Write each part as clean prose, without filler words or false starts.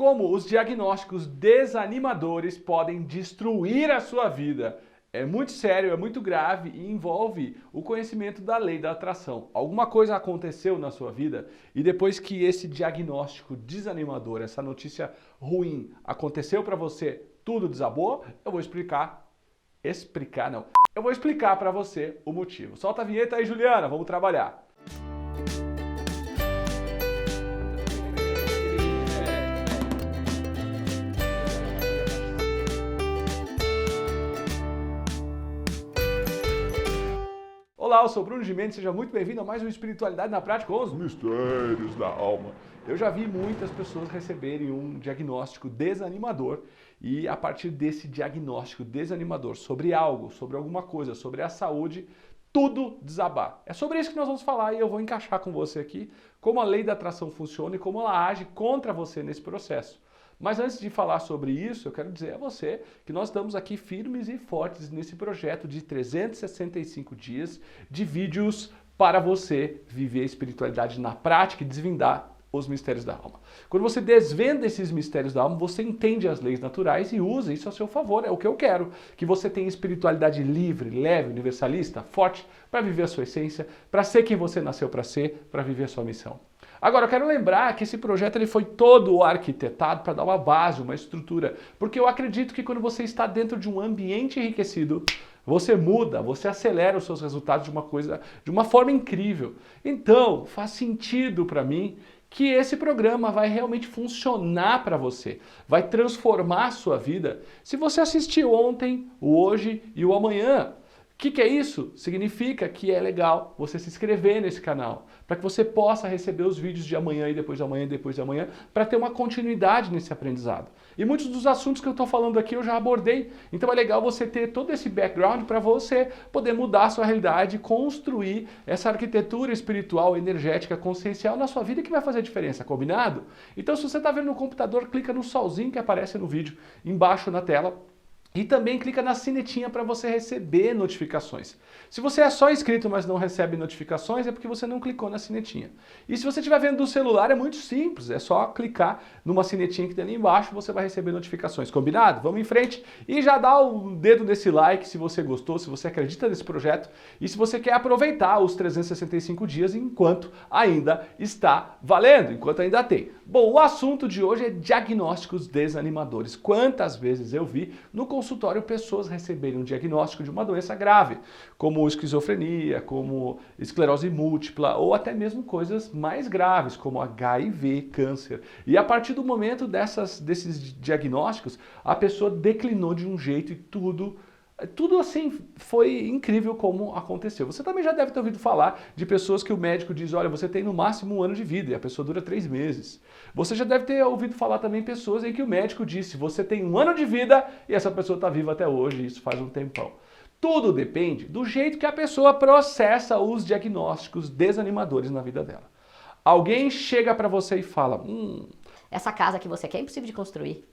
como os diagnósticos desanimadores podem destruir a sua vida. É muito sério, é muito grave e envolve o conhecimento da lei da atração. Alguma coisa aconteceu na sua vida e depois que esse diagnóstico desanimador, essa notícia ruim aconteceu para você, tudo desabou? Eu vou explicar para você o motivo. Solta a vinheta aí, Juliana, vamos trabalhar. Olá, eu sou o Bruno Gimenez, seja muito bem-vindo a mais um Espiritualidade na Prática com os Mistérios da Alma. Eu já vi muitas pessoas receberem um diagnóstico desanimador e a partir desse diagnóstico desanimador sobre algo, sobre alguma coisa, sobre a saúde, tudo desabar. É sobre isso que nós vamos falar e eu vou encaixar com você aqui como a lei da atração funciona e como ela age contra você nesse processo. Mas antes de falar sobre isso, eu quero dizer a você que nós estamos aqui firmes e fortes nesse projeto de 365 dias de vídeos para você viver a espiritualidade na prática e desvendar os mistérios da alma. Quando você desvenda esses mistérios da alma, você entende as leis naturais e usa isso a seu favor. É o que eu quero, que você tenha espiritualidade livre, leve, universalista, forte, para viver a sua essência, para ser quem você nasceu para ser, para viver a sua missão. Agora, eu quero lembrar que esse projeto ele foi todo arquitetado para dar uma base, uma estrutura, porque eu acredito que quando você está dentro de um ambiente enriquecido, você muda, você acelera os seus resultados de uma forma incrível. Então, faz sentido para mim que esse programa vai realmente funcionar para você, vai transformar a sua vida se você assistiu ontem, o hoje e o amanhã. O que é isso? Significa que é legal você se inscrever nesse canal, para que você possa receber os vídeos de amanhã e depois de amanhã e depois de amanhã, para ter uma continuidade nesse aprendizado. E muitos dos assuntos que eu estou falando aqui eu já abordei, então é legal você ter todo esse background para você poder mudar a sua realidade e construir essa arquitetura espiritual, energética, consciencial na sua vida que vai fazer diferença, combinado? Então se você está vendo no computador, clica no solzinho que aparece no vídeo, embaixo na tela. E também clica na sinetinha para você receber notificações. Se você é só inscrito, mas não recebe notificações, é porque você não clicou na sinetinha. E se você estiver vendo do celular, é muito simples. É só clicar numa sinetinha que tem ali embaixo e você vai receber notificações. Combinado? Vamos em frente e já dá o dedo nesse like se você gostou, se você acredita nesse projeto e se você quer aproveitar os 365 dias enquanto ainda está valendo, enquanto ainda tem. Bom, o assunto de hoje é diagnósticos desanimadores. Quantas vezes eu vi no consultório pessoas receberem um diagnóstico de uma doença grave, como esquizofrenia, como esclerose múltipla ou até mesmo coisas mais graves, como HIV, câncer. E a partir do momento desses diagnósticos, a pessoa declinou de um jeito e tudo assim foi incrível como aconteceu. Você também já deve ter ouvido falar de pessoas que o médico diz, olha, você tem no máximo 1 ano de vida e a pessoa dura 3 meses. Você já deve ter ouvido falar também de pessoas em que o médico disse, você tem 1 ano de vida e essa pessoa está viva até hoje, e isso faz um tempão. Tudo depende do jeito que a pessoa processa os diagnósticos desanimadores na vida dela. Alguém chega para você e fala, essa casa que você quer é impossível de construir.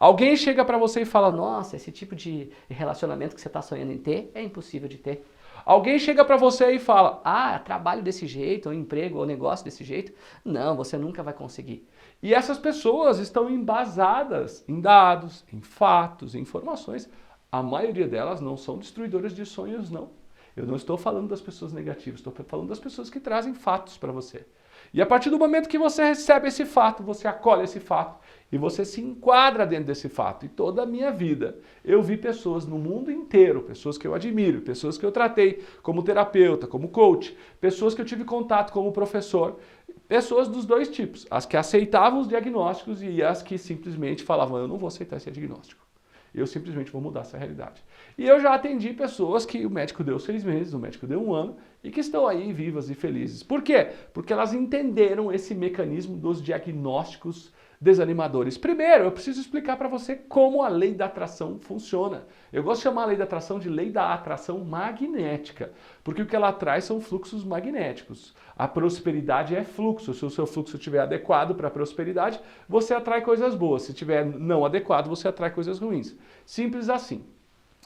Alguém chega para você e fala, nossa, esse tipo de relacionamento que você está sonhando em ter é impossível de ter. Alguém chega para você e fala, trabalho desse jeito, ou emprego, ou negócio desse jeito, não, você nunca vai conseguir. E essas pessoas estão embasadas em dados, em fatos, em informações. A maioria delas não são destruidoras de sonhos, não. Eu não estou falando das pessoas negativas, estou falando das pessoas que trazem fatos para você. E a partir do momento que você recebe esse fato, você acolhe esse fato e você se enquadra dentro desse fato. E toda a minha vida eu vi pessoas no mundo inteiro, pessoas que eu admiro, pessoas que eu tratei como terapeuta, como coach, pessoas que eu tive contato como professor, pessoas dos dois tipos, as que aceitavam os diagnósticos e as que simplesmente falavam, eu não vou aceitar esse diagnóstico. Eu simplesmente vou mudar essa realidade. E eu já atendi pessoas que o médico deu 6 meses, o médico deu 1 ano e que estão aí vivas e felizes. Por quê? Porque elas entenderam esse mecanismo dos diagnósticos desanimadores. Primeiro, eu preciso explicar para você como a lei da atração funciona. Eu gosto de chamar a lei da atração de lei da atração magnética, porque o que ela traz são fluxos magnéticos. A prosperidade é fluxo. Se o seu fluxo estiver adequado para a prosperidade, você atrai coisas boas. Se estiver não adequado, você atrai coisas ruins. Simples assim.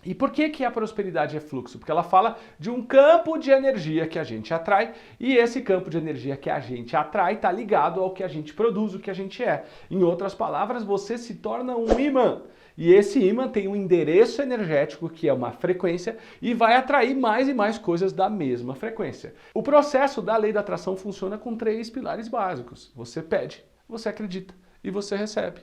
E por que a prosperidade é fluxo? Porque ela fala de um campo de energia que a gente atrai, e esse campo de energia que a gente atrai está ligado ao que a gente produz, o que a gente é. Em outras palavras, você se torna um imã. E esse imã tem um endereço energético, que é uma frequência, e vai atrair mais e mais coisas da mesma frequência. O processo da lei da atração funciona com 3 pilares básicos. Você pede, você acredita e você recebe.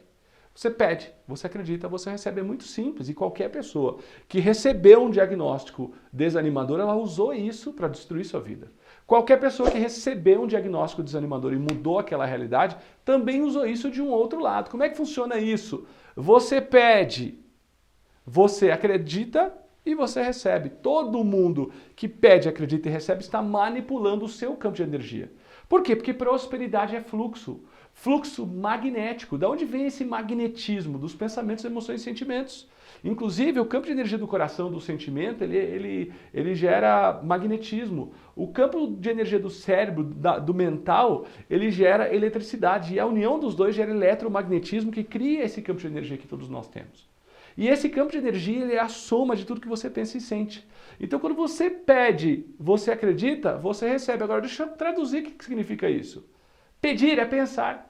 Você pede, você acredita, você recebe. É muito simples, e qualquer pessoa que recebeu um diagnóstico desanimador, ela usou isso para destruir sua vida. Qualquer pessoa que recebeu um diagnóstico desanimador e mudou aquela realidade, também usou isso de um outro lado. Como é que funciona isso? Você pede, você acredita e você recebe. Todo mundo que pede, acredita e recebe está manipulando o seu campo de energia. Por quê? Porque prosperidade é fluxo. Fluxo magnético. Da onde vem esse magnetismo? Dos pensamentos, emoções e sentimentos. Inclusive, o campo de energia do coração, do sentimento, ele gera magnetismo. O campo de energia do cérebro, do mental, ele gera eletricidade. E a união dos dois gera eletromagnetismo, que cria esse campo de energia que todos nós temos. E esse campo de energia, ele é a soma de tudo que você pensa e sente. Então, quando você pede, você acredita, você recebe. Agora, deixa eu traduzir o que significa isso. Pedir é pensar.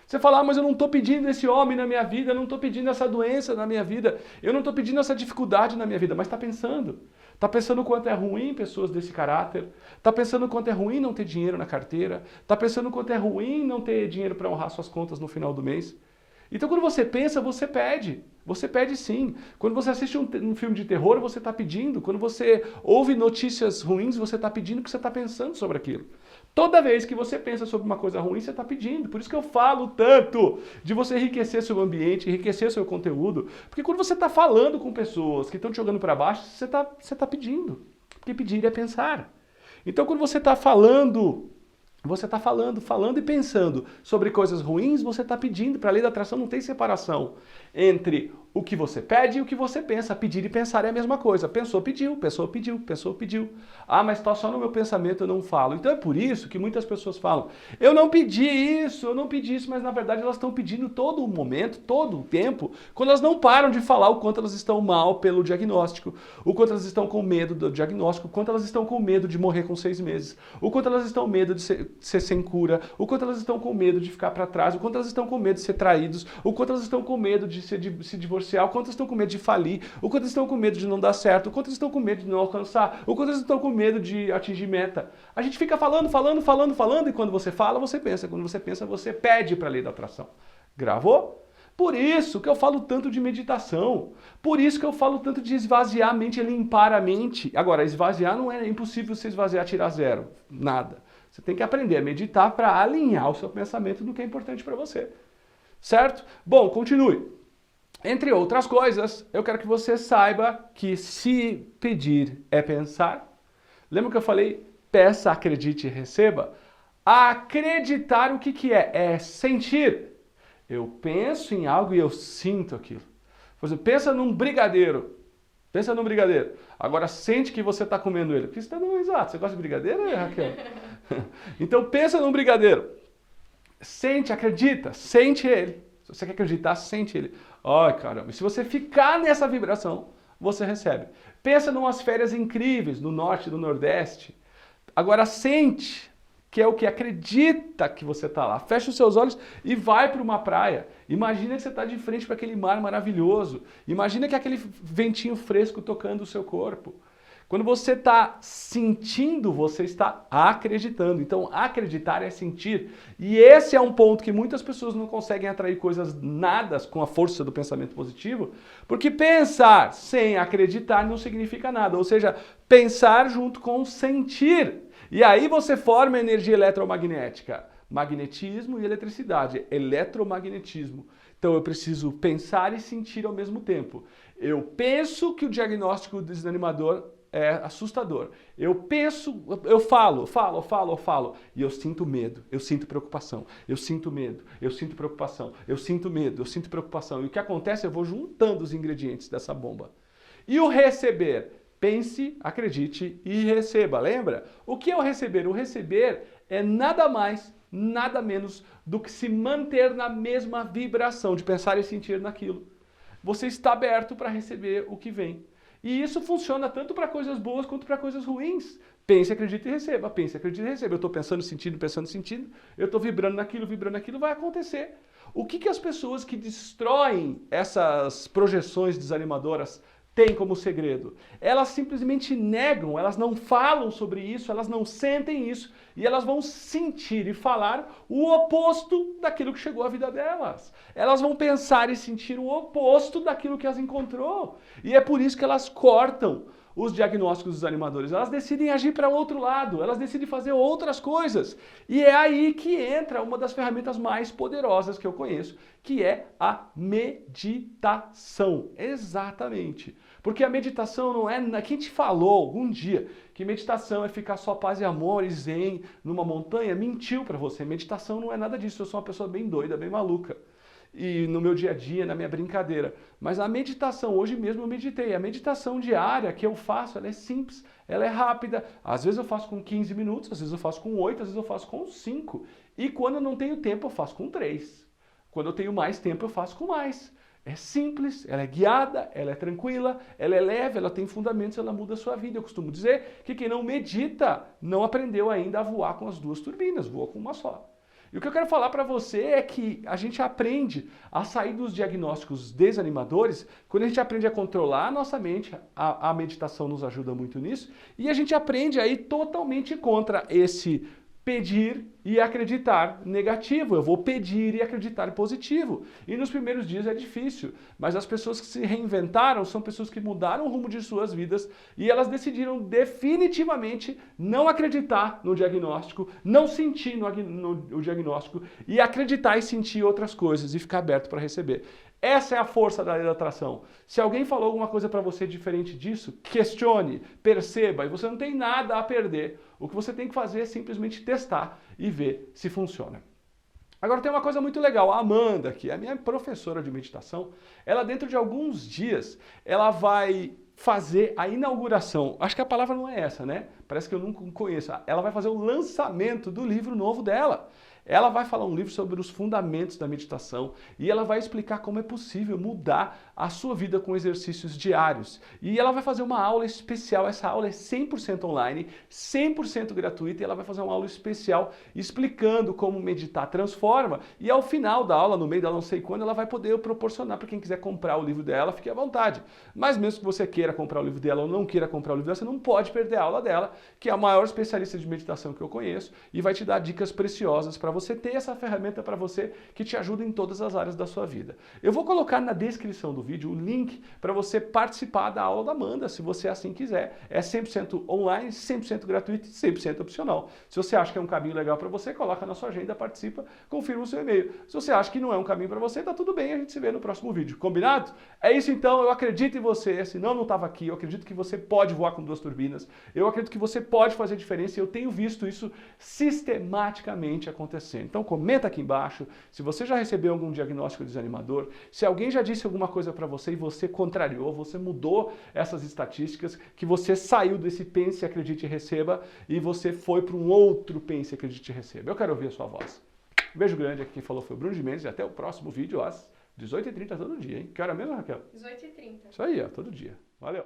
Você fala, mas eu não estou pedindo esse homem na minha vida, eu não estou pedindo essa doença na minha vida, eu não estou pedindo essa dificuldade na minha vida, mas está pensando. Está pensando o quanto é ruim pessoas desse caráter, está pensando o quanto é ruim não ter dinheiro na carteira, está pensando o quanto é ruim não ter dinheiro para honrar suas contas no final do mês. Então quando você pensa, você pede sim. Quando você assiste um filme de terror, você está pedindo. Quando você ouve notícias ruins, você está pedindo porque você está pensando sobre aquilo. Toda vez que você pensa sobre uma coisa ruim, você está pedindo. Por isso que eu falo tanto de você enriquecer seu ambiente, enriquecer seu conteúdo. Porque quando você está falando com pessoas que estão te jogando para baixo, você tá pedindo. Porque pedir é pensar. Então quando você está falando e pensando sobre coisas ruins, você está pedindo. Para a lei da atração não tem separação entre o que você pede e o que você pensa. Pedir e pensar é a mesma coisa. Pensou, pediu, pensou, pediu, pensou, pediu. Ah, mas está só no meu pensamento, eu não falo. Então é por isso que muitas pessoas falam, eu não pedi isso, mas na verdade elas estão pedindo todo o momento, todo o tempo, quando elas não param de falar o quanto elas estão mal pelo diagnóstico, o quanto elas estão com medo do diagnóstico, o quanto elas estão com medo de morrer com 6 meses, o quanto elas estão com medo de ser sem cura, o quanto elas estão com medo de ficar para trás, o quanto elas estão com medo de ser traídos, o quanto elas estão com medo de se divorciar, o quanto elas estão com medo de falir, o quanto elas estão com medo de não dar certo, o quanto elas estão com medo de não alcançar, o quanto elas estão com medo de atingir meta. A gente fica falando, e quando você fala, você pensa. Quando você pensa, você pede para a lei da atração. Gravou? Por isso que eu falo tanto de meditação. Por isso que eu falo tanto de esvaziar a mente e limpar a mente. Agora, esvaziar não é impossível você esvaziar, tirar zero. Nada. Você tem que aprender a meditar para alinhar o seu pensamento do que é importante para você. Certo? Bom, continue. Entre outras coisas, eu quero que você saiba que se pedir é pensar. Lembra que eu falei? Peça, acredite e receba. Acreditar o que é? É sentir. Eu penso em algo e eu sinto aquilo. Por exemplo, pensa num brigadeiro. Pensa num brigadeiro. Agora sente que você está comendo ele. Porque você está no exato. Você gosta de brigadeiro, né, Raquel? Então pensa num brigadeiro. Sente, acredita, sente ele. Se você quer acreditar, sente ele. Ai, caramba. E se você ficar nessa vibração, você recebe. Pensa em umas férias incríveis no norte e no nordeste. Agora sente, que é o que acredita que você está lá. Fecha os seus olhos e vai para uma praia. Imagina que você está de frente para aquele mar maravilhoso. Imagina que é aquele ventinho fresco tocando o seu corpo. Quando você está sentindo, você está acreditando. Então, acreditar é sentir. E esse é um ponto que muitas pessoas não conseguem atrair coisas nadas com a força do pensamento positivo, porque pensar sem acreditar não significa nada. Ou seja, pensar junto com sentir. E aí você forma energia eletromagnética. Magnetismo e eletricidade. Eletromagnetismo. Então, eu preciso pensar e sentir ao mesmo tempo. Eu penso que o diagnóstico desanimador é assustador. Eu penso, eu falo, e eu sinto medo, eu sinto preocupação, eu sinto medo, eu sinto preocupação, eu sinto medo, eu sinto preocupação. E o que acontece? Eu vou juntando os ingredientes dessa bomba. E o receber? Pense, acredite e receba. Lembra? O que é o receber? O receber é nada mais, nada menos do que se manter na mesma vibração de pensar e sentir naquilo. Você está aberto para receber o que vem. E isso funciona tanto para coisas boas quanto para coisas ruins. Pense, acredite e receba. Pense, acredite e receba. Eu estou pensando, sentindo, eu estou vibrando naquilo, vai acontecer. O que as pessoas que destroem essas projeções desanimadoras têm como segredo? Elas simplesmente negam, elas não falam sobre isso, elas não sentem isso e elas vão sentir e falar o oposto daquilo que chegou à vida delas. Elas vão pensar e sentir o oposto daquilo que as encontrou. E é por isso que elas cortam os diagnósticos desanimadores. Elas decidem agir para o outro lado, elas decidem fazer outras coisas. E é aí que entra uma das ferramentas mais poderosas que eu conheço, que é a meditação. Exatamente. Porque a meditação não é... Quem te falou algum dia que meditação é ficar só paz e amor e zen numa montanha, mentiu para você. Meditação não é nada disso. Eu sou uma pessoa bem doida, bem maluca. E no meu dia a dia, na minha brincadeira. Mas a meditação, hoje mesmo eu meditei. A meditação diária que eu faço, ela é simples, ela é rápida. Às vezes eu faço com 15 minutos, às vezes eu faço com 8, às vezes eu faço com 5. E quando eu não tenho tempo, eu faço com 3. Quando eu tenho mais tempo, eu faço com mais. É simples, ela é guiada, ela é tranquila, ela é leve, ela tem fundamentos, ela muda a sua vida. Eu costumo dizer que quem não medita não aprendeu ainda a voar com as duas turbinas, voa com uma só. E o que eu quero falar para você é que a gente aprende a sair dos diagnósticos desanimadores quando a gente aprende a controlar a nossa mente, a meditação nos ajuda muito nisso, e a gente aprende a ir totalmente contra esse pedir e acreditar negativo. Eu vou pedir e acreditar positivo. E nos primeiros dias é difícil, mas as pessoas que se reinventaram são pessoas que mudaram o rumo de suas vidas e elas decidiram definitivamente não acreditar no diagnóstico, não sentir no diagnóstico e acreditar e sentir outras coisas e ficar aberto para receber. Essa é a força da lei da atração. Se alguém falou alguma coisa para você diferente disso, questione, perceba, e você não tem nada a perder. O que você tem que fazer é simplesmente testar e ver se funciona. Agora tem uma coisa muito legal, a Amanda, que é a minha professora de meditação, ela dentro de alguns dias, ela vai fazer a inauguração, acho que a palavra não é essa, né? Parece que eu não conheço. Ela vai fazer o lançamento do livro novo dela. Ela vai falar um livro sobre os fundamentos da meditação e ela vai explicar como é possível mudar a sua vida com exercícios diários. E ela vai fazer uma aula especial, essa aula é 100% online, 100% gratuita, e ela vai fazer uma aula especial explicando como meditar transforma. E ao final da aula, no meio da não sei quando, ela vai poder proporcionar para quem quiser comprar o livro dela, fique à vontade. Mas mesmo que você queira comprar o livro dela ou não queira comprar o livro dela, você não pode perder a aula dela, que é a maior especialista de meditação que eu conheço e vai te dar dicas preciosas para você ter essa ferramenta para você que te ajuda em todas as áreas da sua vida. Eu vou colocar na descrição do vídeo o link para você participar da aula da Amanda, se você assim quiser. É 100% online, 100% gratuito e 100% opcional. Se você acha que é um caminho legal para você, coloca na sua agenda, participa, confirma o seu e-mail. Se você acha que não é um caminho para você, tá tudo bem, a gente se vê no próximo vídeo. Combinado? É isso então, eu acredito em você, senão eu não estava aqui, eu acredito que você pode voar com duas turbinas, eu acredito que você pode fazer diferença e eu tenho visto isso sistematicamente acontecendo. Então comenta aqui embaixo se você já recebeu algum diagnóstico desanimador, se alguém já disse alguma coisa para você e você contrariou, você mudou essas estatísticas, que você saiu desse pense, acredite e receba e você foi para um outro pense, acredite e receba. Eu quero ouvir a sua voz. Um beijo grande, aqui quem falou foi o Bruno de Mendes e até o próximo vídeo às 18h30 todo dia, hein? Que hora mesmo, Raquel? 18h30. Isso aí, ó, todo dia. Valeu!